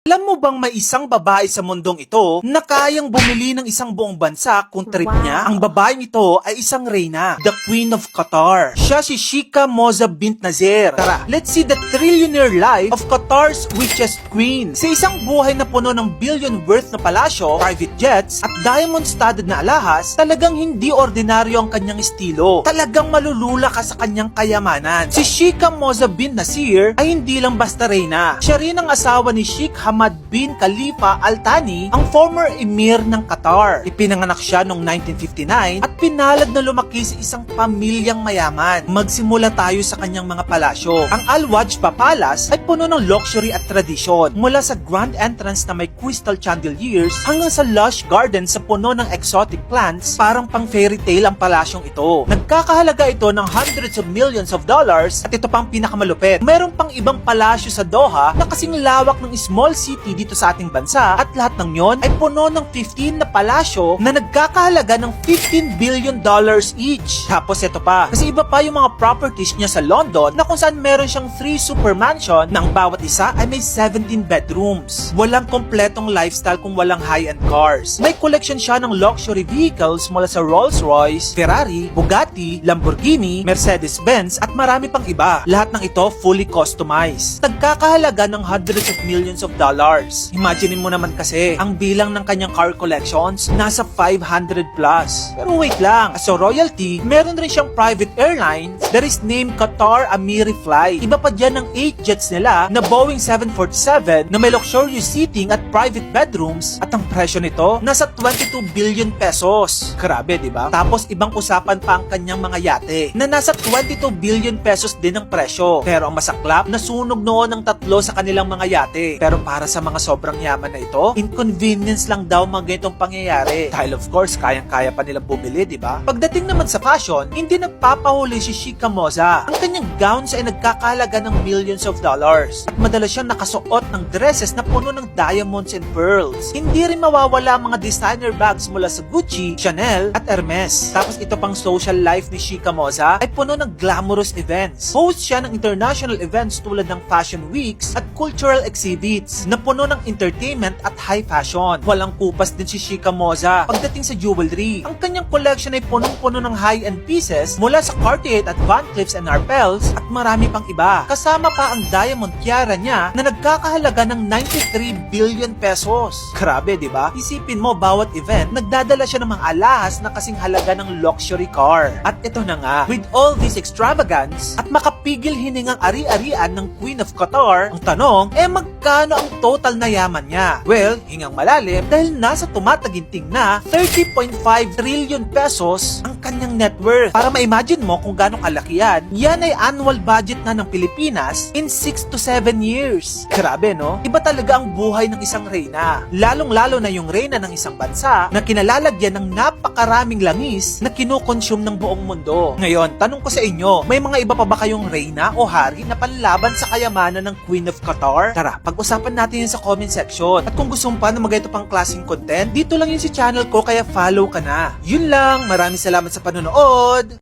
Alam mo bang may isang babae sa mundong ito na kayang bumili ng isang buong bansa kung trip niya? Ang babaeng ito ay isang reyna, the Queen of Qatar. Siya si Sheikha Moza bint Nasser. Tara, let's see the trillionaire life of Qatar's richest queen. Sa isang buhay na puno ng billion worth na palasyo, private jets, at diamond-studded na alahas, talagang hindi ordinaryo ang kanyang estilo. Talagang malulula ka sa kanyang kayamanan. Si Sheikha Moza bint Nasser ay hindi lang basta reyna. Siya rin ang asawa ni Sheikh Hamad bin Khalifa Al Thani, ang former emir ng Qatar. Ipinanganak siya noong 1959 at pinalad na lumaki sa isang pamilyang mayaman. Magsimula tayo sa kanyang mga palasyo. Ang Al Wajba Palace ay puno ng luxury at tradisyon. Mula sa grand entrance na may crystal chandeliers hanggang sa lush garden sa puno ng exotic plants, parang pang fairy tale ang palasyong ito. Nagkakahalaga ito ng hundreds of millions of dollars at ito pang pinakamalupit. Meron pang ibang palasyo sa Doha na kasing lawak ng small city dito sa ating bansa at lahat ng yon ay puno ng 15 na palasyo na nagkakahalaga ng $15 billion each. Tapos ito pa, kasi iba pa yung mga properties niya sa London na kung saan meron siyang 3 super mansion na ang bawat isa ay may 17 bedrooms. Walang kompletong lifestyle kung walang high-end cars. May collection siya ng luxury vehicles mula sa Rolls-Royce, Ferrari, Bugatti, Lamborghini, Mercedes-Benz at marami pang iba. Lahat ng ito fully customized. Nagkakahalaga ng hundreds of millions of dollars. Imagine mo naman kasi, ang bilang ng kanyang car collections nasa 500 plus. Pero wait lang, as a royalty, meron rin siyang private airline that is named Qatar Amiri Fly. Iba pa dyan ng 8 jets nila na Boeing 747 na may luxurious seating at private bedrooms at ang presyo nito nasa 22 billion pesos. Grabe, di ba? Tapos ibang usapan pa ang kanyang mga yate na nasa 22 billion pesos din ang presyo. Pero ang masaklap, nasunog noon ng 3 sa kanilang mga yate. Pero para sa mga sobrang yaman na ito, inconvenience lang daw mga ganitong pangyayari. Dahil of course, kayang-kaya pa nilang bumili, di ba? Pagdating naman sa fashion, hindi nagpapahuli si Sheikha Moza. Ang kanyang gowns ay nagkakahalaga ng millions of dollars. At madalas siyang nakasuot ng dresses na puno ng diamonds and pearls. Hindi rin mawawala ang mga designer bags mula sa Gucci, Chanel, at Hermes. Tapos ito pang social life ni Sheikha Moza ay puno ng glamorous events. Host siya ng international events tulad ng fashion weeks at cultural exhibits na puno ng entertainment at high fashion. Walang kupas din si Sheikha Moza pagdating sa jewelry. Ang kanyang collection ay punong-puno ng high-end pieces mula sa Cartier at Van Cleefs & Arpels at marami pang iba. Kasama pa ang diamond tiara niya na nagkakahalaga ng 93 billion pesos. Grabe, di ba? Isipin mo, bawat event, nagdadala siya ng mga alahas na kasing halaga ng luxury car. At ito na nga, with all this extravagance at makapigil hiningang ari-arian ng Queen of Qatar, ang tanong, magkano ang total na yaman niya? Well, hingang malalim dahil nasa tumataginting na 30.5 trillion pesos ang kanyang net worth. Para ma-imagine mo kung gaano kalaki yan ay annual budget na ng Pilipinas in 6 to 7 years. Grabe, no? Iba talaga ang buhay ng isang reyna. Lalong-lalo na yung reyna ng isang bansa na kinalalagyan ng napakaraming langis na kinukonsume ng buong mundo. Ngayon, tanong ko sa inyo, may mga iba pa ba kayong reyna o hari na panlaban sa kayamanan ng Queen of Qatar? Tara, pag-usapan natin yun sa comment section. At kung gusto mo pa na magayto pang klaseng content, dito lang yun sa channel ko kaya follow ka na. Yun lang, maraming salamat sa panonood!